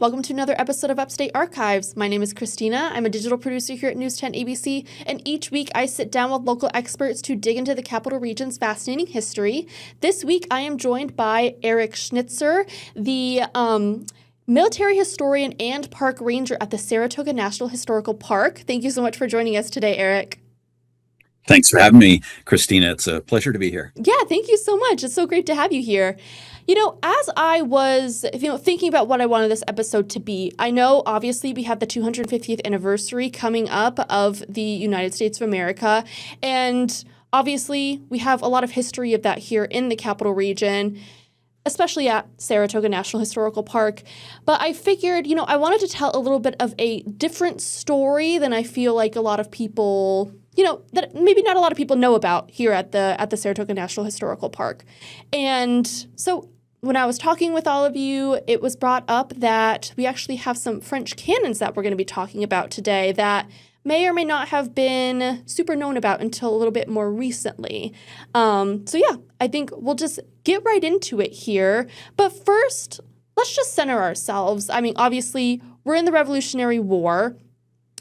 welcome to another episode of Upstate Archives. My name is Kristina. I'm a digital producer here at News 10 ABC, and each week I sit down with local experts to dig into the Capital Region's fascinating history. This week I am joined by Eric Schnitzer, the military historian and park ranger at the Saratoga National Historical Park. Thank you so much for joining us today, Eric. Thanks for having me, Kristina. It's a pleasure to be here. Yeah, thank you so much. It's so great to have you here. As I was, thinking about what I wanted this episode to be, I know obviously we have the 250th anniversary coming up of the United States of America, and obviously we have a lot of history of that here in the Capital Region, especially at Saratoga National Historical Park. But I figured, I wanted to tell a little bit of a different story than I feel like a lot of people, that maybe not a lot of people know about here at the Saratoga National Historical Park. And so when I was talking with all of you, it was brought up that we actually have some French cannons that we're going to be talking about today that may or may not have been super known about until a little bit more recently. I think we'll just get right into it here. But first, let's just center ourselves. I mean, obviously, we're in the Revolutionary War.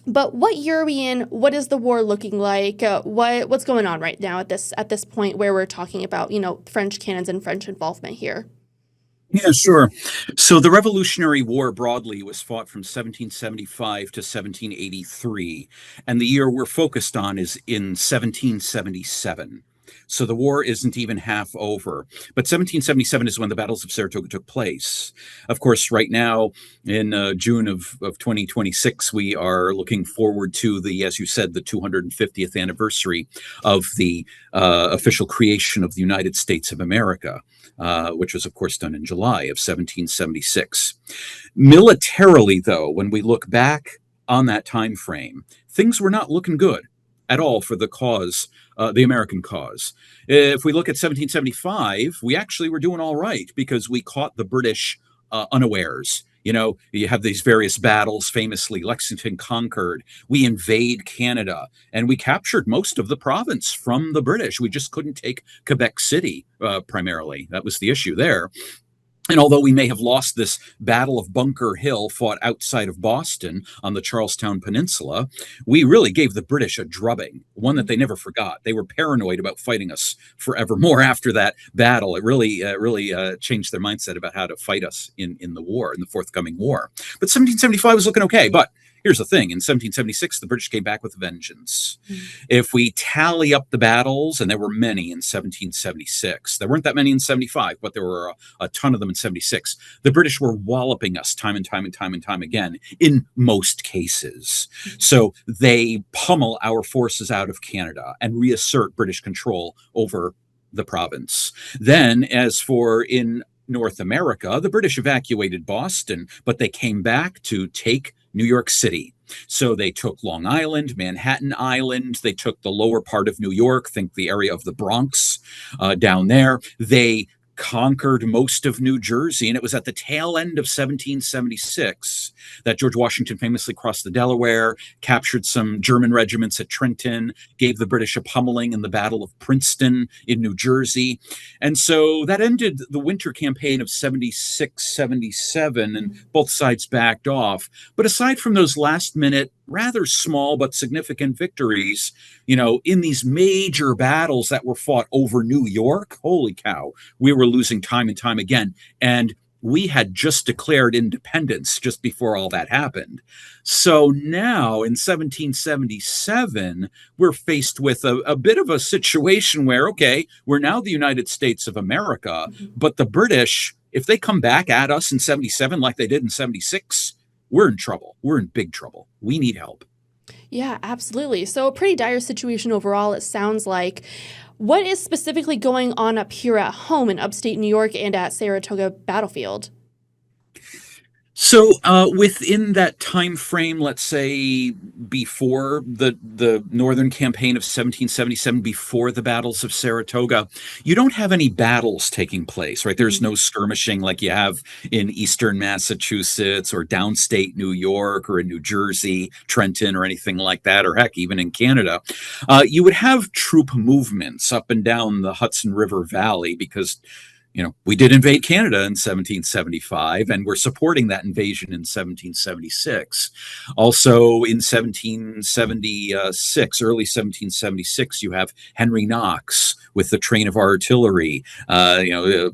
But what year are we in? What is the war looking like? What's going on right now at this point where we're talking about, French cannons and French involvement here? Yeah, sure. So the Revolutionary War broadly was fought from 1775 to 1783, and the year we're focused on is in 1777. So the war isn't even half over. But 1777 is when the Battles of Saratoga took place. Of course, right now, in June of 2026, we are looking forward to as you said, the 250th anniversary of the official creation of the United States of America, which was, of course, done in July of 1776. Militarily, though, when we look back on that time frame, things were not looking good at all for the cause, the American cause. If we look at 1775, we actually were doing all right because we caught the British unawares. You have these various battles, famously Lexington conquered. We invade Canada, and we captured most of the province from the British. We just couldn't take Quebec City, primarily. That was the issue there. And although we may have lost this Battle of Bunker Hill fought outside of Boston on the Charlestown Peninsula, we really gave the British a drubbing, one that they never forgot. They were paranoid about fighting us forevermore after that battle. It really changed their mindset about how to fight us in the forthcoming war. But 1775 was looking okay. But here's the thing. In 1776, the British came back with a vengeance. If we tally up the battles, and there were many in 1776, there weren't that many in 75, but there were a ton of them in 76. The British were walloping us time and time again in most cases. So they pummel our forces out of Canada and reassert British control over the province. Then, as for in North America, the British evacuated Boston, but they came back to take New York City. So they took Long Island, Manhattan Island. They took the lower part of New York, think the area of the Bronx down there. They conquered most of New Jersey, and it was at the tail end of 1776 that George Washington famously crossed the Delaware, captured some German regiments at Trenton, gave the British a pummeling in the Battle of Princeton in New Jersey. And so that ended the winter campaign of 76-77, and both sides backed off. But aside from those last-minute, rather small but significant victories, in these major battles that were fought over New York, holy cow, we were losing time and time again. And we had just declared independence just before all that happened. So now in 1777, we're faced with a bit of a situation where, okay, we're now the United States of America, but the British, if they come back at us in 77 like they did in 76, we're in trouble. We're in big trouble. We need help. Yeah, absolutely. So a pretty dire situation overall, it sounds like. What is specifically going on up here at home in upstate New York and at Saratoga Battlefield? So within that time frame, let's say before the Northern Campaign of 1777, before the Battles of Saratoga, you don't have any battles taking place, right? There's no skirmishing like you have in eastern Massachusetts or downstate New York or in New Jersey, Trenton, or anything like that, or heck, even in Canada. You would have troop movements up and down the Hudson River Valley because We did invade Canada in 1775, and we're supporting that invasion in 1776. Also in 1776, early 1776, you have Henry Knox with the train of artillery,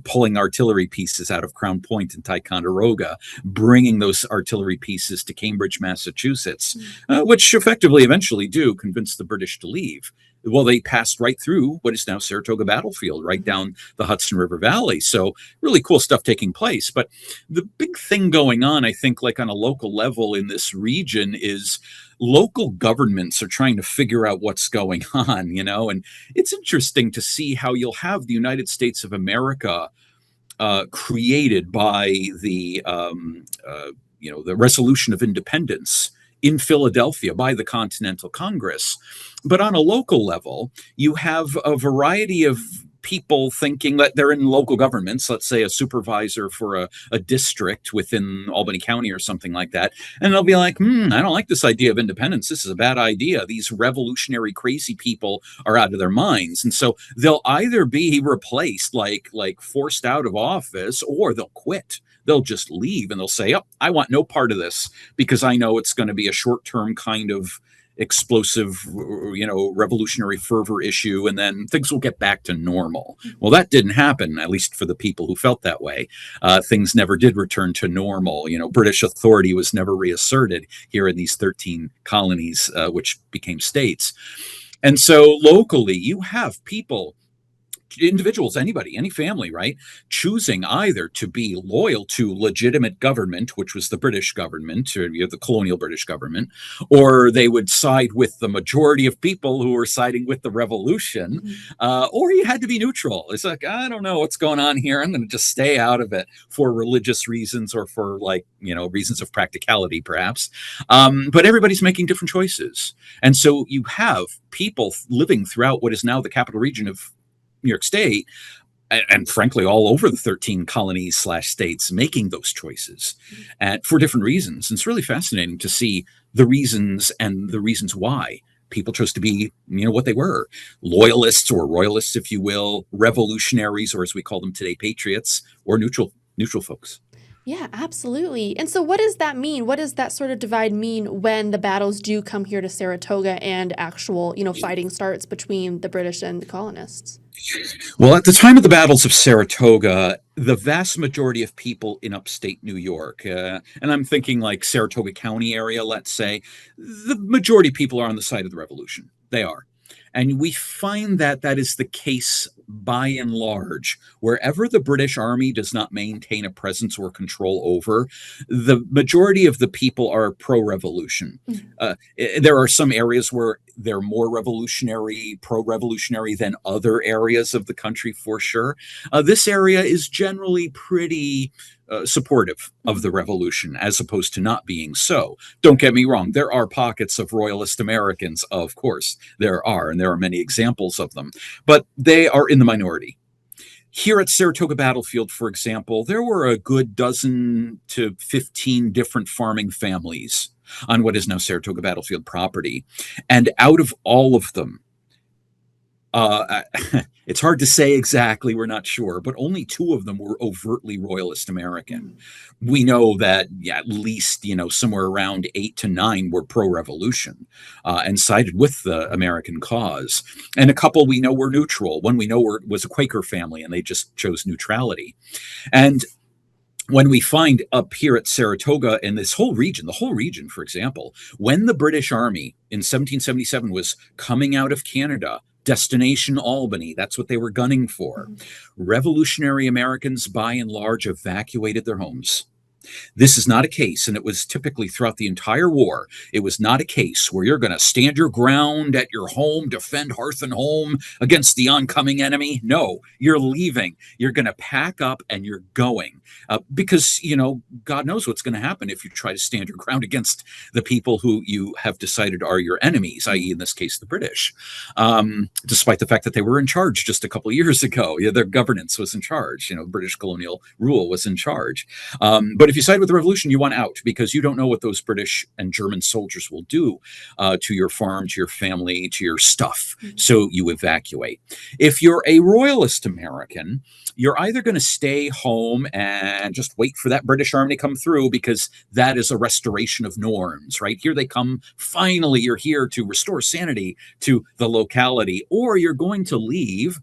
pulling artillery pieces out of Crown Point and Ticonderoga, bringing those artillery pieces to Cambridge, Massachusetts, which effectively eventually do convince the British to leave. Well, they passed right through what is now Saratoga Battlefield, right down the Hudson River Valley. So really cool stuff taking place. But the big thing going on, I think, like on a local level in this region, is local governments are trying to figure out what's going on, and it's interesting to see how you'll have the United States of America created by the Resolution of Independence in Philadelphia by the Continental Congress. But on a local level, you have a variety of people thinking that they're in local governments, let's say a supervisor for a district within Albany County or something like that. And they'll be like, I don't like this idea of independence. This is a bad idea. These revolutionary, crazy people are out of their minds. And so they'll either be replaced, like forced out of office, or they'll quit. They'll just leave and they'll say, I want no part of this because I know it's going to be a short-term kind of explosive, revolutionary fervor issue, and then things will get back to normal. Well, that didn't happen, at least for the people who felt that way. Things never did return to normal. British authority was never reasserted here in these 13 colonies, which became states. And so locally, you have people, individuals, anybody, any family, right, choosing either to be loyal to legitimate government, which was the British government, or the colonial British government, or they would side with the majority of people who were siding with the revolution, or you had to be neutral. It's like, I don't know what's going on here. I'm going to just stay out of it for religious reasons or for reasons of practicality, perhaps. But everybody's making different choices. And so you have people living throughout what is now the capital region of New York State, and frankly, all over the 13 colonies/states making those choices and for different reasons. And it's really fascinating to see the reasons and the reasons why people chose to be, what they were: loyalists or royalists, if you will, revolutionaries, or as we call them today, patriots, or neutral folks. Yeah, absolutely. And so what does that mean? What does that sort of divide mean when the battles do come here to Saratoga and actual, fighting starts between the British and the colonists? Well, at the time of the Battles of Saratoga, the vast majority of people in upstate New York, and I'm thinking like Saratoga County area, let's say, the majority of people are on the side of the revolution. They are. And we find that that is the case by and large. Wherever the British Army does not maintain a presence or control over, the majority of the people are pro-revolution. There are some areas where they're more revolutionary, pro-revolutionary than other areas of the country, for sure. This area is generally pretty supportive of the revolution, as opposed to not being so. Don't get me wrong. There are pockets of royalist Americans, of course there are, and there are many examples of them, but they are in the minority. Here at Saratoga Battlefield, for example, there were a good dozen to 15 different farming families on what is now Saratoga Battlefield property. And out of all of them, it's hard to say exactly, we're not sure, but only 2 of them were overtly royalist American. We know that at least, somewhere around 8 to 9 were pro-revolution and sided with the American cause. And a couple we know were neutral. One we know was a Quaker family, and they just chose neutrality. And when we find up here at Saratoga and this whole region, the whole region, for example, when the British Army in 1777 was coming out of Canada, destination Albany, that's what they were gunning for, revolutionary Americans, by and large, evacuated their homes. This is not a case, and it was typically throughout the entire war, it was not a case where you're going to stand your ground at your home, defend hearth and home against the oncoming enemy. No, you're leaving. You're going to pack up and you're going because, God knows what's going to happen if you try to stand your ground against the people who you have decided are your enemies, i.e. in this case, the British, despite the fact that they were in charge just a couple of years ago. Their governance was in charge. British colonial rule was in charge. But if you side with the revolution, you want out because you don't know what those British and German soldiers will do to your farm, to your family, to your stuff. So you evacuate. If you're a royalist American, you're either going to stay home and just wait for that British army to come through because that is a restoration of norms, right? Here they come. Finally, you're here to restore sanity to the locality, or you're going to leave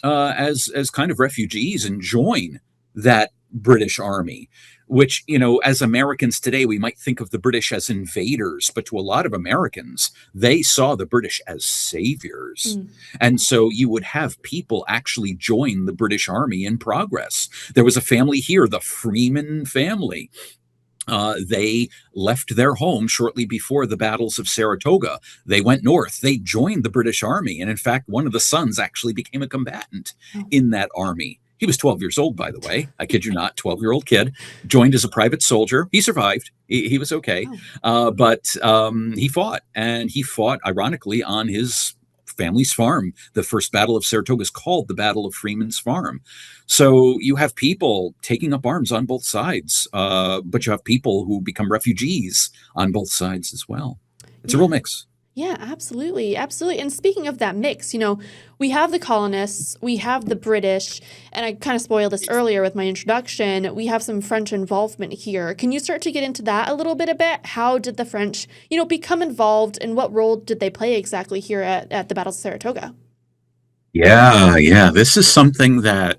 as kind of refugees and join that British army, which, as Americans today, we might think of the British as invaders, but to a lot of Americans, they saw the British as saviors. And so you would have people actually join the British army in progress. There was a family here, the Freeman family. They left their home shortly before the Battles of Saratoga. They went north. They joined the British Army. And in fact, one of the sons actually became a combatant in that army. He was 12 years old, by the way. I kid you not, 12-year-old kid, joined as a private soldier. He survived. He was okay. But he fought. And he fought, ironically, on his family's farm. The first Battle of Saratoga is called the Battle of Freeman's Farm. So you have people taking up arms on both sides, but you have people who become refugees on both sides as well. It's a real mix. Yeah, absolutely. Absolutely. And speaking of that mix, we have the colonists, we have the British, and I kind of spoiled this earlier with my introduction. We have some French involvement here. Can you start to get into that a little bit? How did the French, become involved, and what role did they play exactly here at the Battle of Saratoga? Yeah. This is something that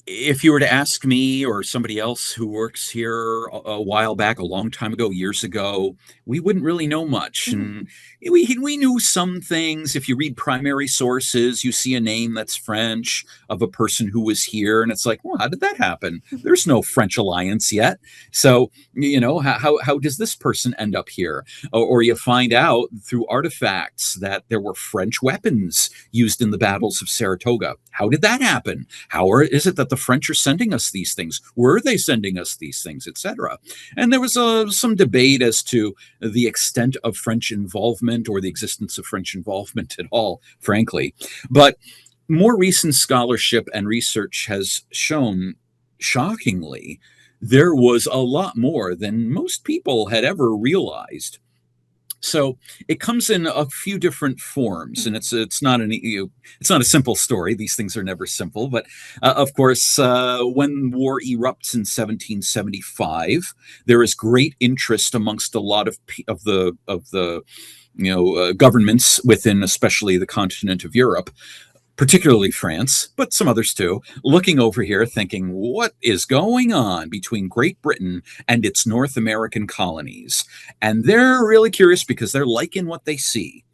if you were to ask me or somebody else who works here a while back, a long time ago, years ago, we wouldn't really know much. And we knew some things. If you read primary sources, you see a name that's French of a person who was here. And it's like, well, how did that happen? There's no French alliance yet. So, how does this person end up here? Or you find out through artifacts that there were French weapons used in the battles of Saratoga. How did that happen? How is it that the French are sending us these things? Were they sending us these things, etc.? And there was some debate as to the extent of French involvement or the existence of French involvement at all, frankly. But more recent scholarship and research has shown, shockingly, there was a lot more than most people had ever realized. So it comes in a few different forms, and it's not it's not a simple story. These things are never simple, but of course, when war erupts in 1775, there is great interest amongst a lot of the governments within, especially the continent of Europe, particularly France, but some others too, looking over here thinking, what is going on between Great Britain and its North American colonies? And they're really curious because they're liking what they see.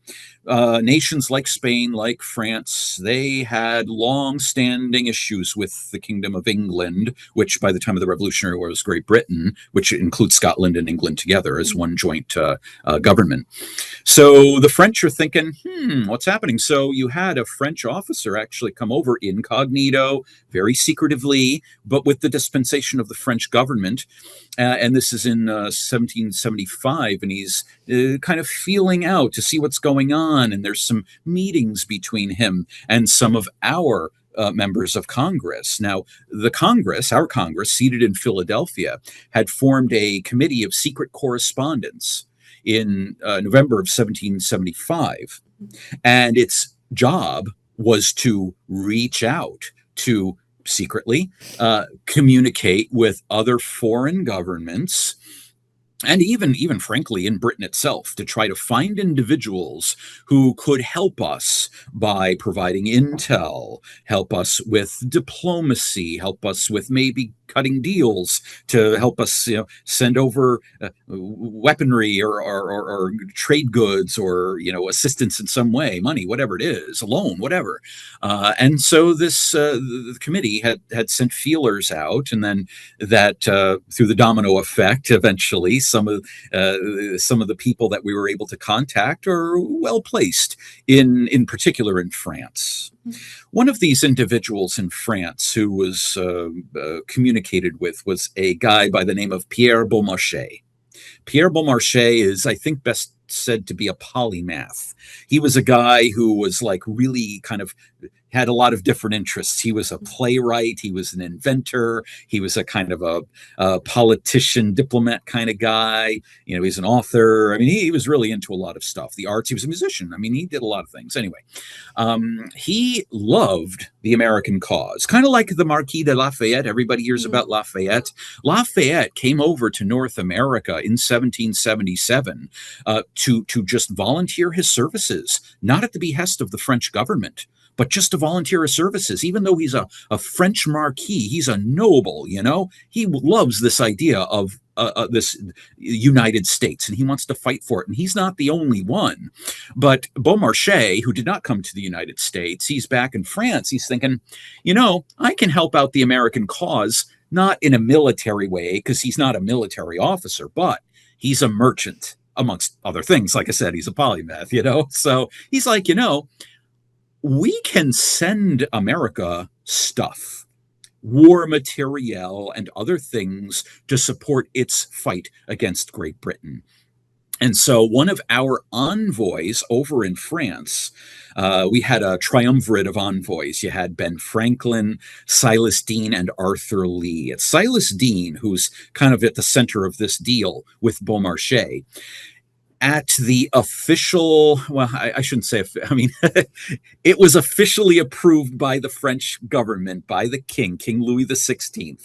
Nations like Spain, like France, they had long-standing issues with the Kingdom of England, which by the time of the Revolutionary War was Great Britain, which includes Scotland and England together as one joint government. So the French are thinking, what's happening? So you had a French officer actually come over incognito, very secretively, but with the dispensation of the French government. And this is in 1775, and he's kind of feeling out to see what's going on. And there's some meetings between him and some of our members of Congress. Now, our Congress, seated in Philadelphia, had formed a committee of secret correspondence in November of 1775. And its job was to reach out to secretly communicate with other foreign governments, and even frankly in Britain itself, to try to find individuals who could help us by providing intel, help us with diplomacy, help us with maybe cutting deals, to help us send over weaponry or trade goods, or assistance in some way, money, whatever it is, a loan, whatever. And so this the committee had sent feelers out, and then that through the domino effect, eventually some of the people that we were able to contact are well placed in particular in France. One of these individuals in France who was communicated with was a guy by the name of Pierre Beaumarchais. Pierre Beaumarchais is, I think, best said to be a polymath. He was a guy who was like really kind of, had a lot of different interests. He was a playwright. He was an inventor. He was a kind of a politician, diplomat kind of guy. He's an author. I mean, he was really into a lot of stuff. The arts. He was a musician. I mean, he did a lot of things. Anyway, he loved the American cause, kind of like the Marquis de Lafayette. Everybody hears about Lafayette. Lafayette came over to North America in 1777 to just volunteer his services, not at the behest of the French government, but just to volunteer his services. Even though he's a French marquis, he's a noble, he loves this idea of this United States, and he wants to fight for it. And he's not the only one. But Beaumarchais, who did not come to the United States, he's back in France. He's thinking, I can help out the American cause, not in a military way, because he's not a military officer, but he's a merchant, amongst other things. Like I said, he's a polymath, So he's like, we can send America stuff, war materiel, and other things to support its fight against Great Britain. And so one of our envoys over in France, we had a triumvirate of envoys. You had Ben Franklin, Silas Deane, and Arthur Lee. It's Silas Deane who's kind of at the center of this deal with Beaumarchais. At the official, well, I shouldn't say, I mean, it was officially approved by the French government, by the king, King Louis XVI,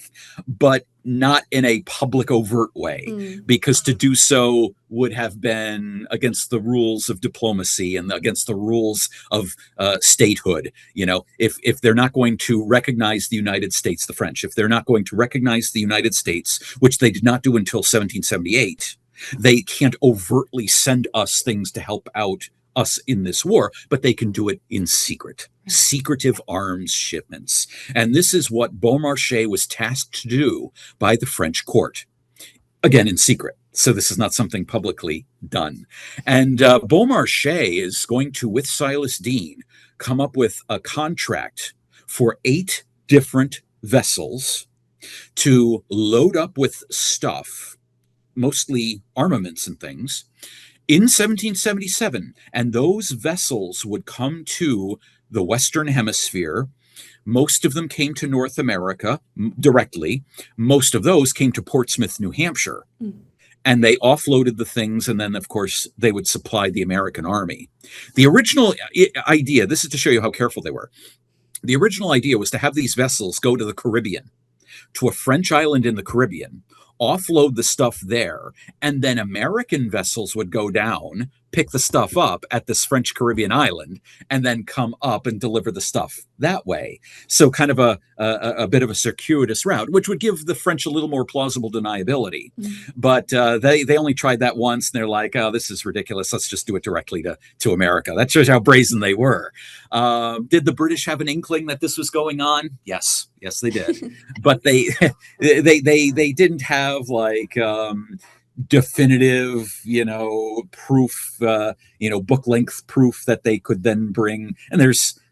but not in a public, overt way, because to do so would have been against the rules of diplomacy and against the rules of statehood. If they're not going to recognize the United States, the French, if they're not going to recognize the United States, which they did not do until 1778, they can't overtly send us things to help out us in this war, but they can do it in secret, secretive arms shipments. And this is what Beaumarchais was tasked to do by the French court, again, in secret. So this is not something publicly done. And Beaumarchais is going to, with Silas Deane, come up with a contract for 8 different vessels to load up with stuff, mostly armaments and things, in 1777. And those vessels would come to the Western Hemisphere. Most of them came to North America directly. Most of those came to Portsmouth, New Hampshire. And they offloaded the things, and then, of course, they would supply the American army. The original idea, this is to show you how careful they were, the original idea was to have these vessels go to the Caribbean, to a French island in the Caribbean, offload the stuff there, and then American vessels would go down, pick the stuff up at this French Caribbean island, and then come up and deliver the stuff that way. So kind of a bit of a circuitous route, which would give the French a little more plausible deniability. But they only tried that once, and they're like, oh, this is ridiculous. Let's just do it directly to America. That shows how brazen they were. Did the British have an inkling that this was going on? Yes, they did. But they didn't have like definitive, proof, book length proof that they could then bring. And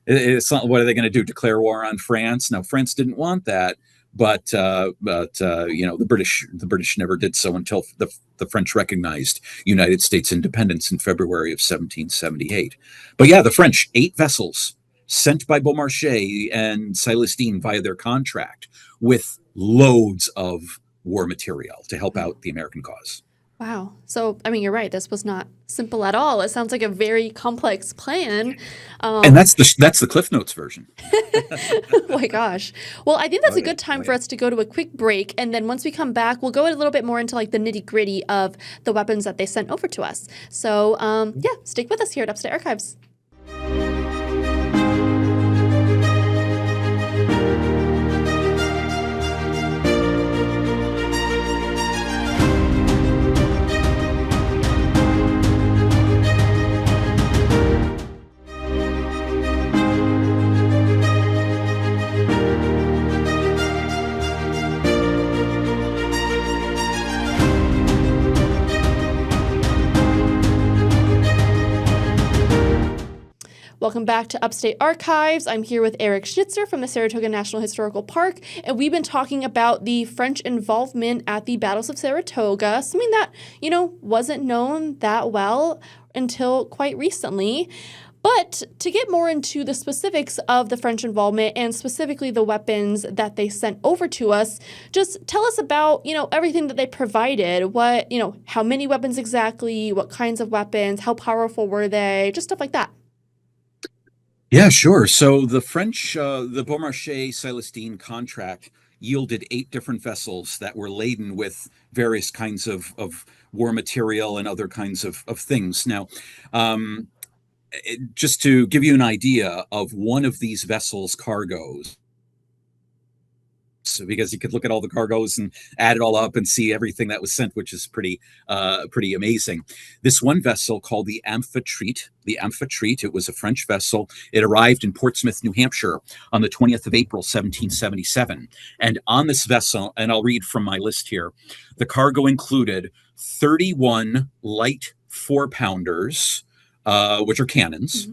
it's not, what are they going to do? Declare war on France? No, France didn't want that. But the British never did so until the French recognized United States independence in February of 1778. But yeah, the French, 8 vessels sent by Beaumarchais and Silas Deane via their contract with loads of war material to help out the American cause. Wow. So, I mean, you're right. This was not simple at all. It sounds like a very complex plan. And that's the Cliff Notes version. Oh my gosh. Well, I think that's a good time for us to go to a quick break. And then once we come back, we'll go a little bit more into like the nitty gritty of the weapons that they sent over to us. So, stick with us here at Upstate Archives. Welcome back to Upstate Archives. I'm here with Eric Schnitzer from the Saratoga National Historical Park, and we've been talking about the French involvement at the Battles of Saratoga, something that, wasn't known that well until quite recently. But to get more into the specifics of the French involvement and specifically the weapons that they sent over to us, just tell us about, everything that they provided. What, how many weapons exactly, what kinds of weapons, how powerful were they, just stuff like that. Yeah, sure. So the French, the Beaumarchais-Célestine contract yielded 8 different vessels that were laden with various kinds of war material and other kinds of things. Now, just to give you an idea of one of these vessels' cargoes, because you could look at all the cargoes and add it all up and see everything that was sent, which is pretty amazing. This one vessel called the Amphitrite, it was a French vessel. It arrived in Portsmouth, New Hampshire on the 20th of April, 1777. And on this vessel, and I'll read from my list here, the cargo included 31 light 4-pounders, which are cannons,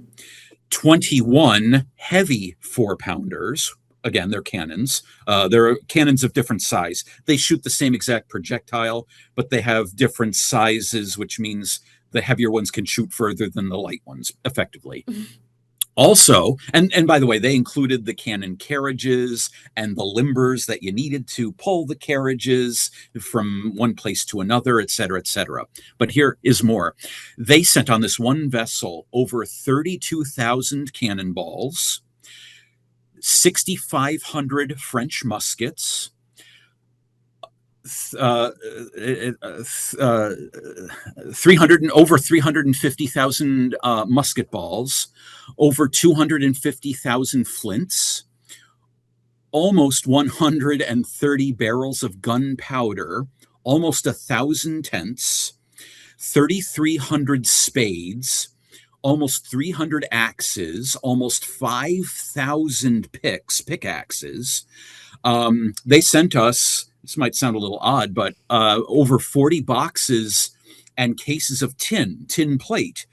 21 heavy 4-pounders. Again, they're cannons. They're cannons of different size. They shoot the same exact projectile, but they have different sizes, which means the heavier ones can shoot further than the light ones, effectively. Also, and by the way, they included the cannon carriages and the limbers that you needed to pull the carriages from one place to another, et cetera, et cetera. But here is more. They sent on this one vessel over 32,000 cannonballs, 6,500 French muskets, over 350,000 musket balls, over 250,000 flints, almost 130 barrels of gunpowder, almost 1,000 tents, 3,300 spades, almost 300 axes, almost 5,000 pickaxes. They sent us, this might sound a little odd, but over 40 boxes and cases of tin plate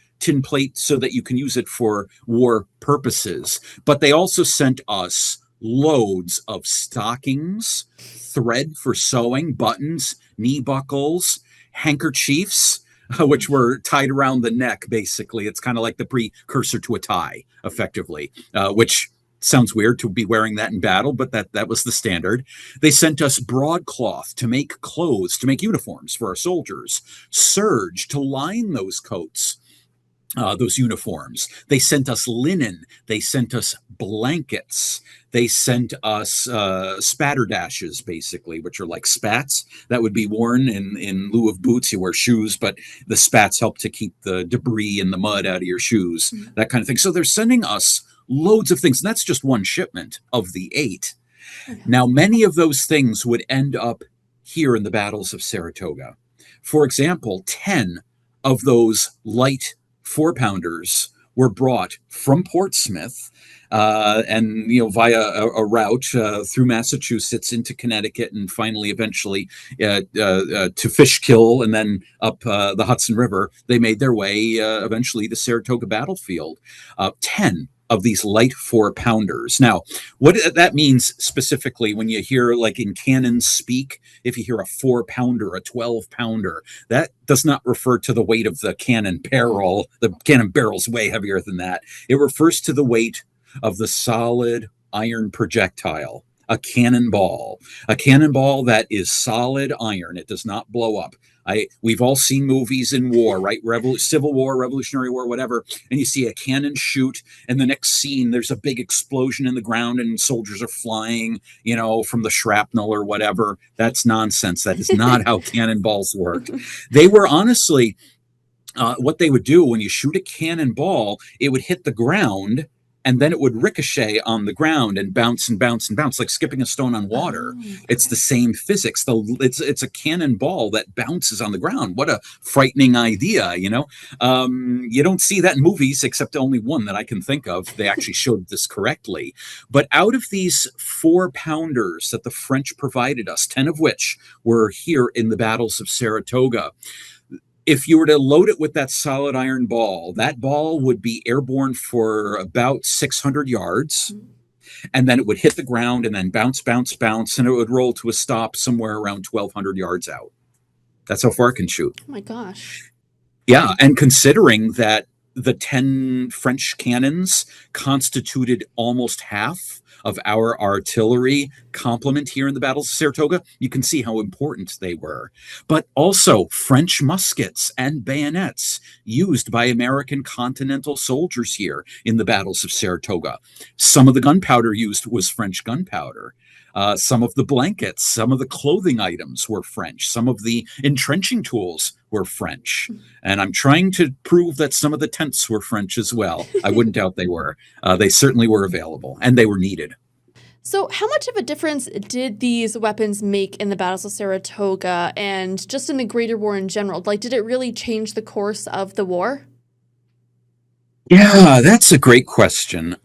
so that you can use it for war purposes. But they also sent us loads of stockings, thread for sewing, buttons, knee buckles, handkerchiefs, which were tied around the neck, basically. It's kind of like the precursor to a tie, effectively, which sounds weird to be wearing that in battle, but that was the standard. They sent us broadcloth to make clothes, to make uniforms for our soldiers, serge to line those coats, those uniforms. They sent us linen. They sent us blankets. They sent us spatterdashes, basically, which are like spats that would be worn in lieu of boots. You wear shoes, but the spats help to keep the debris and the mud out of your shoes, that kind of thing. So they're sending us loads of things. And that's just one shipment of the 8. Now, many of those things would end up here in the Battles of Saratoga. For example, 10 of those light 4-pounders were brought from Portsmouth and via a route through Massachusetts into Connecticut and finally eventually to Fishkill and then up the Hudson River. They made their way eventually to Saratoga battlefield. 10 of these light 4-pounders. Now, what that means specifically when you hear, like in cannon speak, if you hear a 4-pounder, a 12-pounder, that does not refer to the weight of the cannon barrel. The cannon barrel's way heavier than that. It refers to the weight of the solid iron projectile, a cannonball that is solid iron. It does not blow up. We've all seen movies in war, right? Civil War, Revolutionary War, whatever. And you see a cannon shoot, and the next scene, there's a big explosion in the ground, and soldiers are flying, from the shrapnel or whatever. That's nonsense. That is not how cannonballs worked. They were honestly, what they would do when you shoot a cannonball, it would hit the ground, and then it would ricochet on the ground and bounce and bounce and bounce, like skipping a stone on water. It's the same physics. It's a cannonball that bounces on the ground. What a frightening idea, You don't see that in movies, except only one that I can think of. They actually showed this correctly. But out of these 4-pounders that the French provided us, 10 of which were here in the Battles of Saratoga, if you were to load it with that solid iron ball, that ball would be airborne for about 600 yards, and then it would hit the ground and then bounce, bounce, bounce, and it would roll to a stop somewhere around 1,200 yards out. That's how far it can shoot. Oh my gosh. Yeah, and considering that the 10 French cannons constituted almost half of our artillery complement here in the Battles of Saratoga. You can see how important they were. But also French muskets and bayonets used by American Continental soldiers here in the Battles of Saratoga. Some of the gunpowder used was French gunpowder. Some of the blankets, some of the clothing items were French. Some of the entrenching tools were French. And I'm trying to prove that some of the tents were French as well. I wouldn't doubt they were. They certainly were available, and they were needed. So how much of a difference did these weapons make in the Battles of Saratoga and just in the Greater War in general? Like, did it really change the course of the war? Yeah, that's a great question.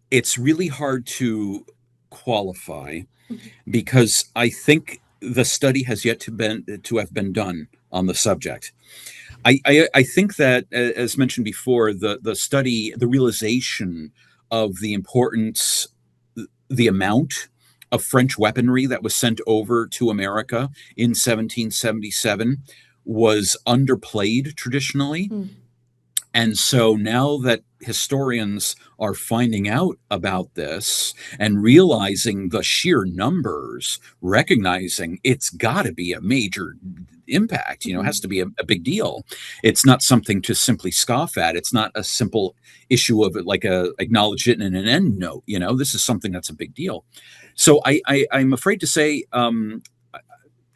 It's really hard to qualify because I think the study has yet to have been done on the subject. I think that, as mentioned before, the study, the realization of the importance, the amount of French weaponry that was sent over to America in 1777 was underplayed traditionally. And so now that historians are finding out about this and realizing the sheer numbers, recognizing it's got to be a major impact, it has to be a big deal. It's not something to simply scoff at. It's not a simple issue of like a acknowledge it in an end note. This is something that's a big deal. So I'm afraid to say,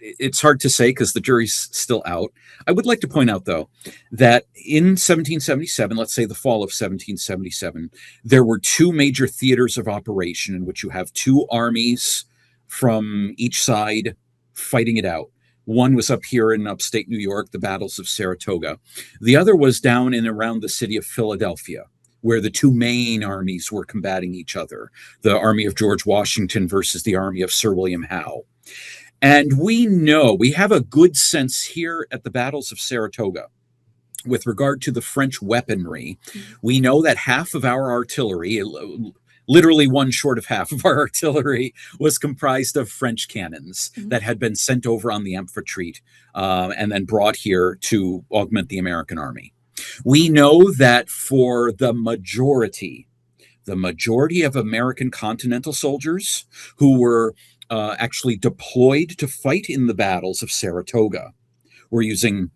it's hard to say because the jury's still out. I would like to point out, though, that in 1777, let's say the fall of 1777, there were two major theaters of operation in which you have two armies from each side fighting it out. One was up here in upstate New York, the Battles of Saratoga. The other was down and around the city of Philadelphia, where the two main armies were combating each other, the army of George Washington versus the army of Sir William Howe. And we have a good sense here at the Battles of Saratoga with regard to the French weaponry. We know that half of our artillery, literally one short of half of our artillery, was comprised of French cannons that had been sent over on the Amphitrite and then brought here to augment the American army. We know that for the majority of American Continental soldiers who were actually deployed to fight in the Battles of Saratoga were using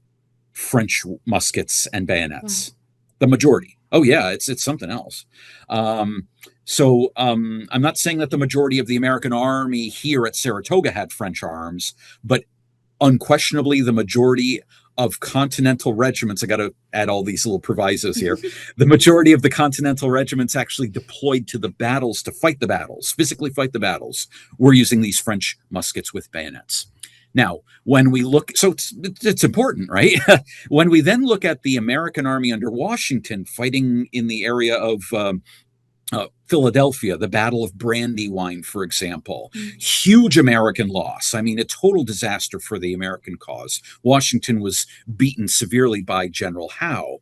French muskets and bayonets. The majority. Oh yeah, it's something else. So I'm not saying that the majority of the American army here at Saratoga had French arms, but unquestionably the majority of Continental regiments, I got to add all these little provisos here, the majority of the Continental regiments actually deployed to the battles to fight the battles, physically fight the battles, were using these French muskets with bayonets. Now, when we look, so it's important, right? When we then look at the American army under Washington fighting in the area of Philadelphia, the Battle of Brandywine, for example, huge American loss. I mean, a total disaster for the American cause. Washington was beaten severely by General Howe.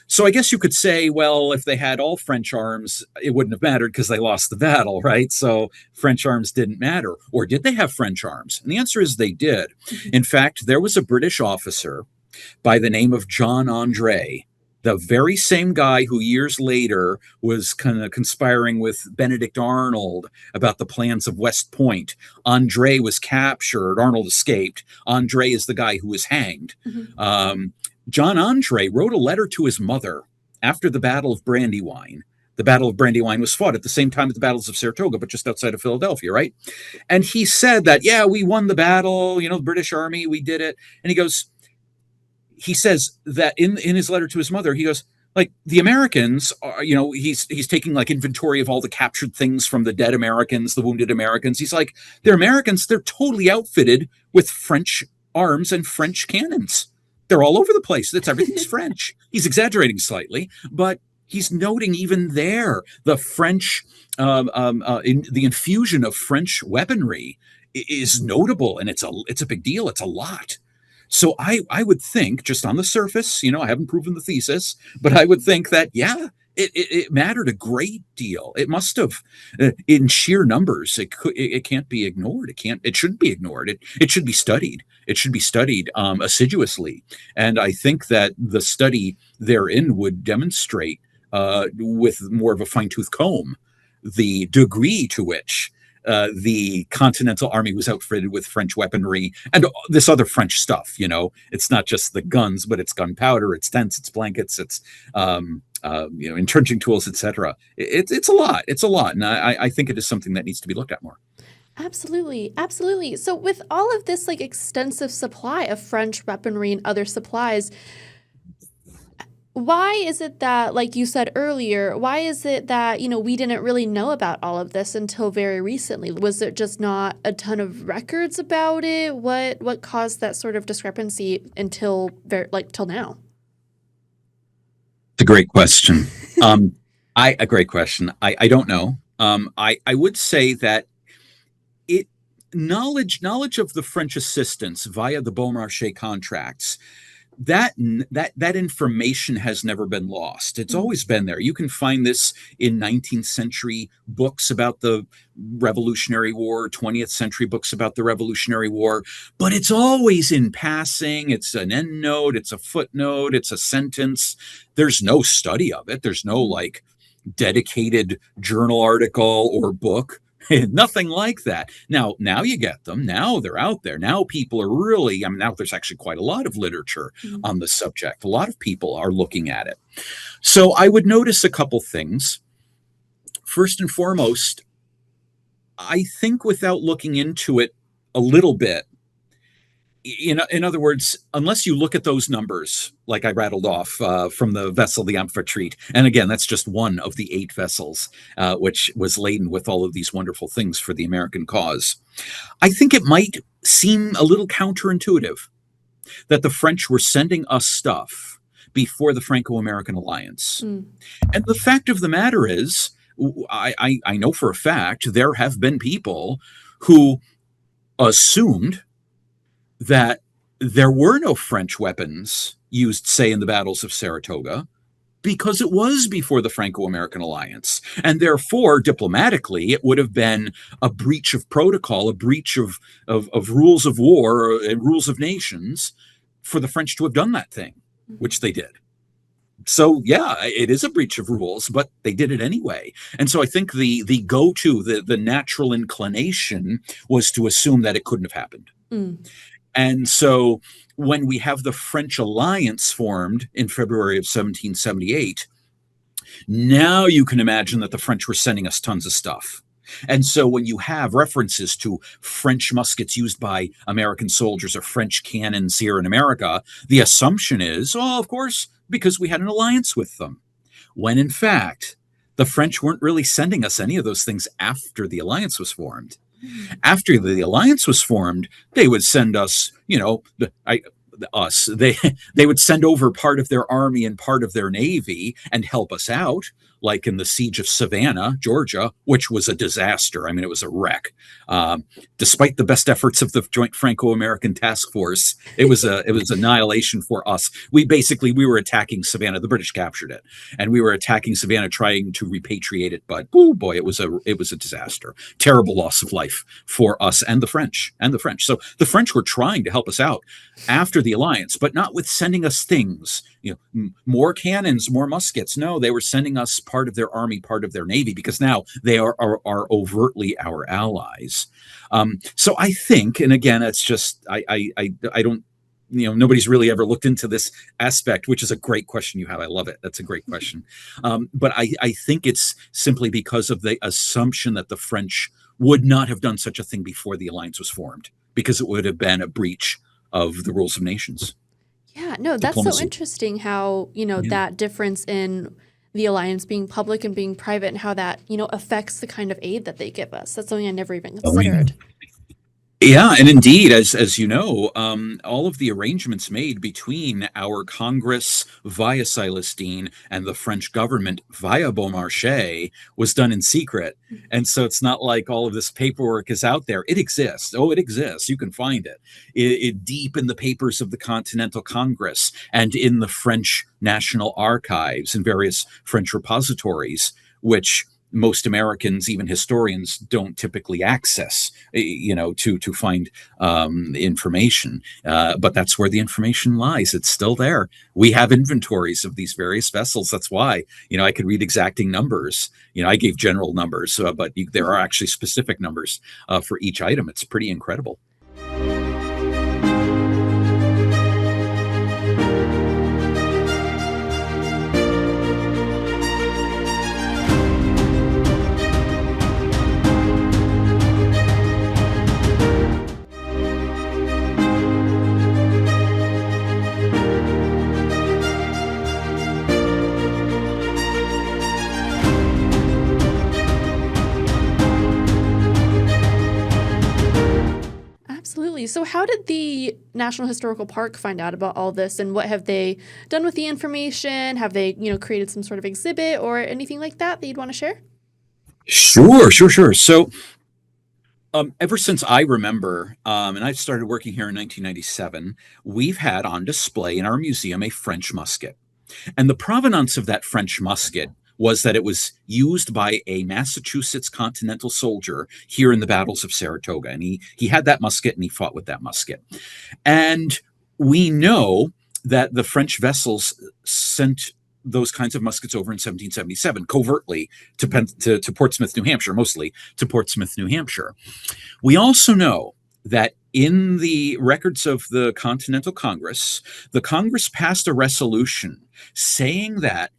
So I guess you could say, well, if they had all French arms, it wouldn't have mattered because they lost the battle, right? So French arms didn't matter. Or did they have French arms? And the answer is they did. In fact, there was a British officer by the name of John Andre, the very same guy who years later was kind of conspiring with Benedict Arnold about the plans of West Point. Andre was captured. Arnold escaped. Andre is the guy who was hanged. John Andre wrote a letter to his mother after the Battle of Brandywine. The Battle of Brandywine was fought at the same time as the Battles of Saratoga, but just outside of Philadelphia, right? And he said that, yeah, we won the battle, the British Army, we did it. And he says that in his letter to his mother, he goes, like, the Americans are, he's taking like inventory of all the captured things from the dead Americans, the wounded Americans. He's like, they're Americans. They're totally outfitted with French arms and French cannons. They're all over the place. Everything's French. He's exaggerating slightly, but he's noting even there the French, the infusion of French weaponry is notable, and it's a big deal. It's a lot. So I would think, just on the surface, I haven't proven the thesis, but I would think that, yeah, It mattered a great deal. It must have, in sheer numbers. It can't be ignored. It shouldn't be ignored. It should be studied. It should be studied assiduously. And I think that the study therein would demonstrate with more of a fine-tooth comb the degree to which the Continental Army was outfitted with French weaponry and this other French stuff. It's not just the guns, but it's gunpowder, it's tents, it's blankets, it's entrenching tools, etc. It's a lot. It's a lot, and I think it is something that needs to be looked at more. Absolutely. Absolutely. So with all of this extensive supply of French weaponry and other supplies, why is it that, like you said earlier, why is it that, we didn't really know about all of this until very recently? Was it just not a ton of records about it? What caused that sort of discrepancy until till now? It's a great question. A great question. I don't know. I would say that knowledge of the French assistance via the Beaumarchais contracts, that information has never been lost. It's always been there. You can find this in 19th century books about the Revolutionary War, 20th century books about the Revolutionary War, but it's always in passing. It's an endnote, it's a footnote, it's a sentence. There's no study of it. There's no dedicated journal article or book. Nothing like that. Now you get them. Now they're out there. Now people are really, now there's actually quite a lot of literature on the subject. A lot of people are looking at it. So I would notice a couple things. First and foremost, I think without looking into it a little bit, in other words, unless you look at those numbers, like I rattled off from the vessel, the Amphitrite, and again, that's just one of the 8 vessels, which was laden with all of these wonderful things for the American cause. I think it might seem a little counterintuitive that the French were sending us stuff before the Franco-American alliance. And the fact of the matter is, I know for a fact there have been people who assumed that there were no French weapons used, say, in the battles of Saratoga, because it was before the Franco-American alliance. And therefore, diplomatically, it would have been a breach of protocol, a breach of rules of war and rules of nations for the French to have done that thing, which they did. So, yeah, it is a breach of rules, but they did it anyway. And so I think the the natural inclination was to assume that it couldn't have happened. And so when we have the French alliance formed in February of 1778, now you can imagine that the French were sending us tons of stuff. And so when you have references to French muskets used by American soldiers or French cannons here in America, the assumption is, of course, because we had an alliance with them. When in fact, the French weren't really sending us any of those things after the alliance was formed. After the alliance was formed, they would send us, they would send over part of their army and part of their navy and help us out, like in the siege of Savannah, Georgia, which was a disaster. It was a wreck. Despite the best efforts of the Joint Franco-American Task Force, it was annihilation for us. We were attacking Savannah. The British captured it, and we were attacking Savannah, trying to repatriate it. But oh boy, it was a disaster. Terrible loss of life for us and the French. So the French were trying to help us out after the alliance, but not with sending us things. More cannons, more muskets. No, they were sending us part of their army, part of their navy, because now they are overtly our allies. So I think, and again, it's just, I don't, nobody's really ever looked into this aspect, which is a great question you have. I love it. That's a great question. But I think it's simply because of the assumption that the French would not have done such a thing before the alliance was formed, because it would have been a breach of the rules of nations. Yeah, no, that's so interesting how, that difference in the alliance being public and being private and how that, affects the kind of aid that they give us. That's something I never even considered. Yeah, and indeed, as you know, all of the arrangements made between our Congress via Celestine and the French government via Beaumarchais was done in secret. And so it's not like all of this paperwork is out there. It exists. Oh, it exists. You can find it deep in the papers of the Continental Congress and in the French National Archives and various French repositories, which most Americans, even historians, don't typically access, to find information. But that's where the information lies. It's still there. We have inventories of these various vessels. That's why, I could read exacting numbers. I gave general numbers, but there are actually specific numbers for each item. It's pretty incredible. Absolutely. So how did the National Historical Park find out about all this, and what have they done with the information? Have they, created some sort of exhibit or anything like that you'd want to share? Sure. So ever since I remember, and I started working here in 1997, we've had on display in our museum a French musket. And the provenance of that French musket was that it was used by a Massachusetts Continental soldier here in the Battles of Saratoga. And he had that musket and he fought with that musket. And we know that the French vessels sent those kinds of muskets over in 1777, covertly to Portsmouth, New Hampshire, mostly to Portsmouth, New Hampshire. We also know that in the records of the Continental Congress, the Congress passed a resolution saying that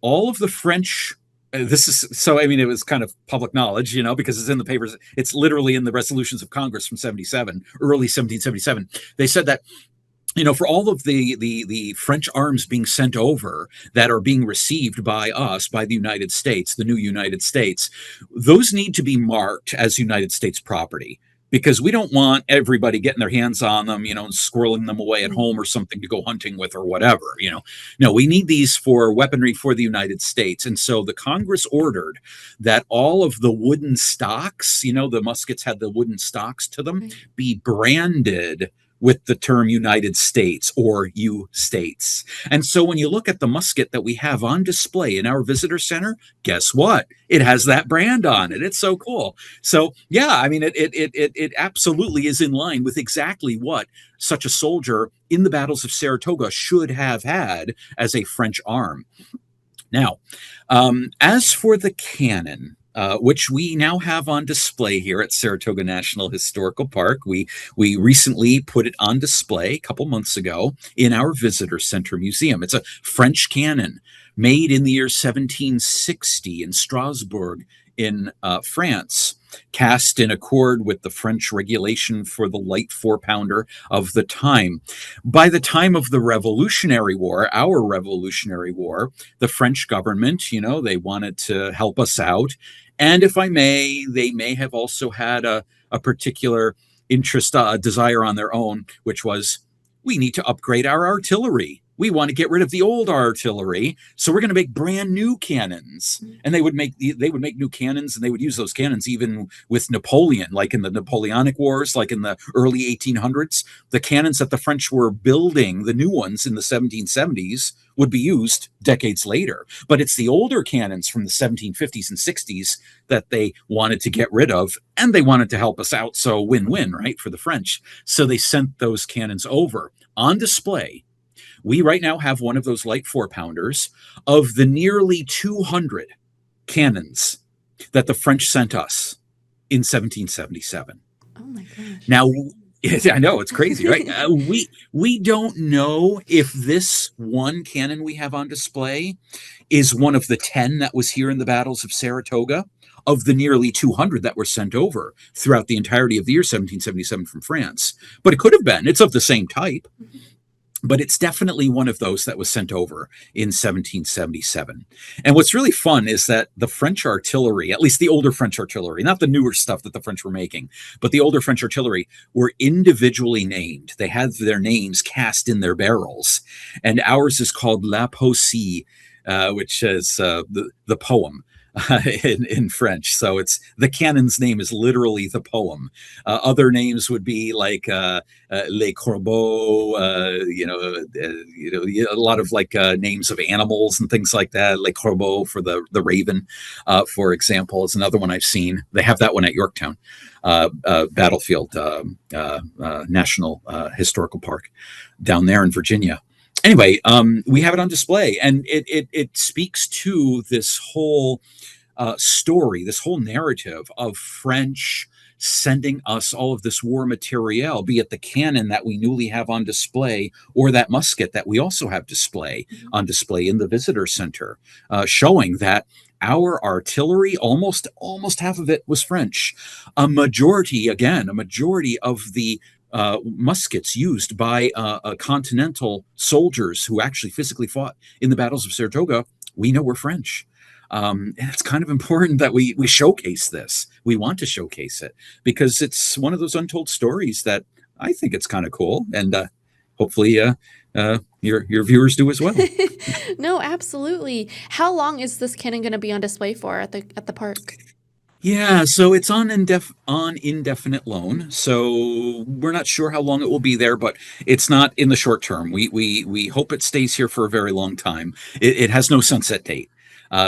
all of the French, this is, so I mean, it was kind of public knowledge, because it's in the papers. It's literally in the resolutions of Congress from 77, early 1777. They said that, for all of the French arms being sent over that are being received by us, by the United States, the new United States, those need to be marked as United States property, because we don't want everybody getting their hands on them, and squirreling them away at home or something to go hunting with or whatever, No, we need these for weaponry for the United States. And so the Congress ordered that all of the wooden stocks, the muskets had the wooden stocks to them, be branded with the term United States or U States. And so when you look at the musket that we have on display in our visitor center, guess what? It has that brand on it. It's so cool. So yeah, I mean, it absolutely is in line with exactly what such a soldier in the Battles of Saratoga should have had as a French arm. Now, as for the cannon, which we now have on display here at Saratoga National Historical Park. We recently put it on display a couple months ago in our Visitor Center Museum. It's a French cannon made in the year 1760 in Strasbourg in France, cast in accord with the French regulation for the light 4-pounder of the time. By the time of the Revolutionary War, our Revolutionary War, the French government, they wanted to help us out. And if I may, they may have also had a particular interest, desire on their own, which was, we need to upgrade our artillery. We want to get rid of the old artillery, so we're going to make brand new cannons. And they would make new cannons, and they would use those cannons even with Napoleon, like in the Napoleonic Wars, like in the early 1800s. The cannons that the French were building, the new ones in the 1770s, would be used decades later. But it's the older cannons from the 1750s and 60s that they wanted to get rid of, and they wanted to help us out. So win-win, right, for the French. So they sent those cannons over on display. We right now have one of those light 4-pounders of the nearly 200 cannons that the French sent us in 1777. Oh my gosh. Now, I know, it's crazy, right? We don't know if this one cannon we have on display is one of the 10 that was here in the Battles of Saratoga, of the nearly 200 that were sent over throughout the entirety of the year 1777 from France. But it could have been. It's of the same type. but it's definitely one of those that was sent over in 1777. And what's really fun is that the French artillery, at least the older French artillery, not the newer stuff that the French were making, but the older French artillery were individually named. They had their names cast in their barrels. And ours is called La Poésie, which is the poem. In French. So it's the cannon's name is literally the poem. Other names would be like Les Corbeaux, a lot of like names of animals and things like that. Les Corbeaux for the raven, for example, is another one I've seen. They have that one at Yorktown Battlefield National Historical Park down there in Virginia. Anyway, we have it on display, and it speaks to this whole story, this whole narrative of French sending us all of this war materiel, be it the cannon that we newly have on display or that musket that we also have on display in the visitor center, showing that our artillery, almost half of it was French. A majority of the muskets used by continental soldiers who actually physically fought in the battles of Saratoga, we know were French. And it's kind of important that we showcase this. We want to showcase it because it's one of those untold stories that I think it's kind of cool, and hopefully your viewers do as well. No, absolutely. How long is this cannon going to be on display for at the park? Yeah, so it's on indefinite loan. So we're not sure how long it will be there, but it's not in the short term. We hope it stays here for a very long time. It has no sunset date.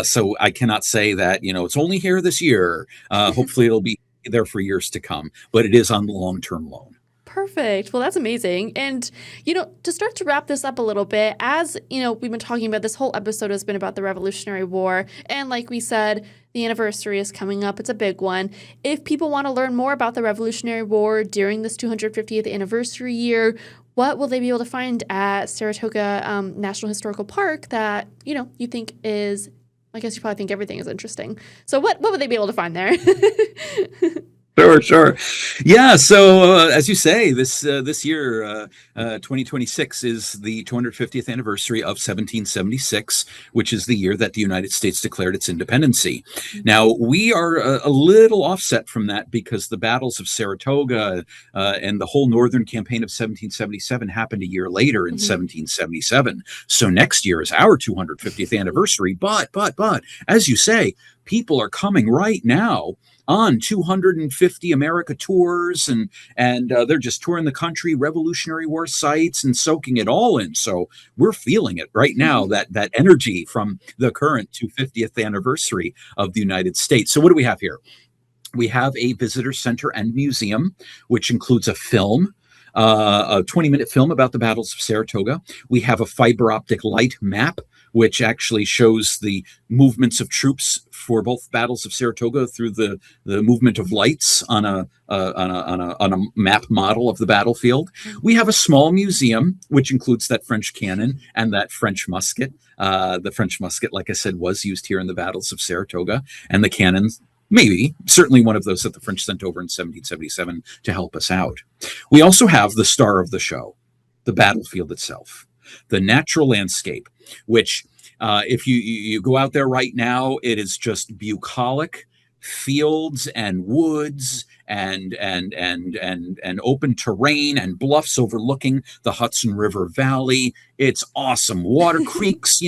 So I cannot say that, it's only here this year. Hopefully it'll be there for years to come, but it is on the long-term loan. Perfect. Well, that's amazing. And, to start to wrap this up a little bit, as, we've been talking about, this whole episode has been about the Revolutionary War. And like we said, the anniversary is coming up. It's a big one. If people want to learn more about the Revolutionary War during this 250th anniversary year, what will they be able to find at Saratoga National Historical Park that, you think is, I guess you probably think everything is interesting. So what would they be able to find there? Sure. Yeah. So as you say, this year, 2026 is the 250th anniversary of 1776, which is the year that the United States declared its independency. Now, we are a little offset from that because the battles of Saratoga and the whole Northern Campaign of 1777 happened a year later in 1777. So next year is our 250th anniversary. But as you say, people are coming right now on 250 America tours, and they're just touring the country, Revolutionary War sites, and soaking it all in. So we're feeling it right now, that energy from the current 250th anniversary of the United States. So what do we have here? We have a visitor center and museum, which includes a film, a 20-minute film about the battles of Saratoga. We have a fiber optic light map, which actually shows the movements of troops for both battles of Saratoga through the movement of lights on a map model of the battlefield. We have a small museum, which includes that French cannon and that French musket. The French musket, like I said, was used here in the battles of Saratoga, and the cannons, certainly one of those that the French sent over in 1777 to help us out. We also have the star of the show, the battlefield itself, the natural landscape, which if you go out there right now, it is just bucolic fields and woods and open terrain and bluffs overlooking the Hudson River Valley. It's awesome. Water creeks,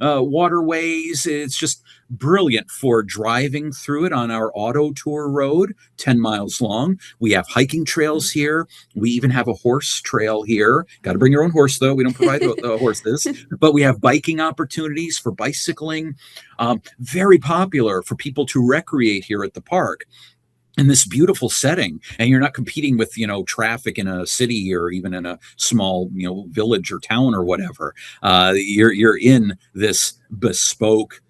waterways. It's just brilliant for driving through it on our auto tour road, 10 miles long. We have hiking trails here. We even have a horse trail here. Got to bring your own horse, though. We don't provide the horses, but we have biking opportunities for bicycling. Very popular for people to recreate here at the park in this beautiful setting, and you're not competing with traffic in a city or even in a small village or town or whatever. You're in this bespoke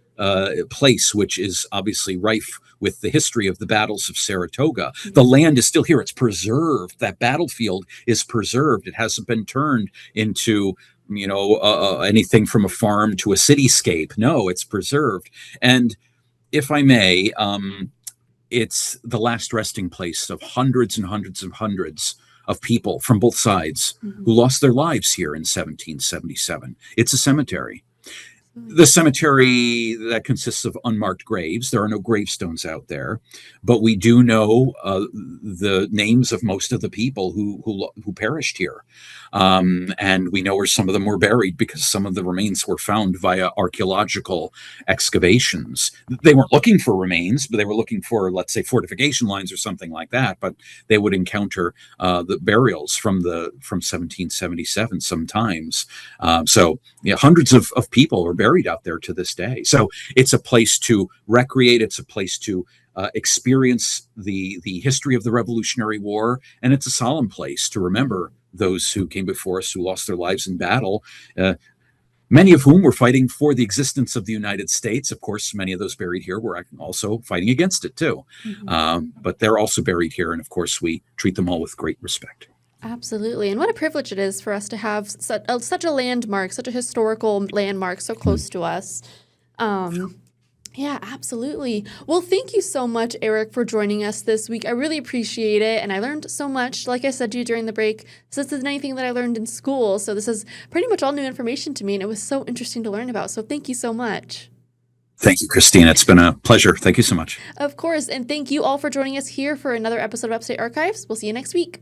place, which is obviously rife with the history of the battles of Saratoga. The land is still here. It's preserved. That battlefield is preserved. It hasn't been turned into anything from a farm to a cityscape. No, it's preserved. And if I may, it's the last resting place of hundreds and hundreds and hundreds of people from both sides who lost their lives here in 1777. It's a cemetery. The cemetery that consists of unmarked graves. There are no gravestones out there, but we do know the names of most of the people who perished here, and we know where some of them were buried because some of the remains were found via archaeological excavations. They weren't looking for remains, but they were looking for, let's say, fortification lines or something like that. But they would encounter the burials from 1777 sometimes. So hundreds of people are buried out there to this day. So it's a place to recreate. It's a place to experience the history of the Revolutionary War, and it's a solemn place to remember those who came before us, who lost their lives in battle, many of whom were fighting for the existence of the United States. Of course, many of those buried here were also fighting against it too. But they're also buried here, and of course, we treat them all with great respect. Absolutely. And what a privilege it is for us to have such a landmark, such a historical landmark so close to us. Yeah, absolutely. Well, thank you so much, Eric, for joining us this week. I really appreciate it. And I learned so much. Like I said to you during the break, this isn't anything that I learned in school. So this is pretty much all new information to me. And it was so interesting to learn about. So thank you so much. Thank you, Kristina. It's been a pleasure. Thank you so much. Of course. And thank you all for joining us here for another episode of Upstate Archives. We'll see you next week.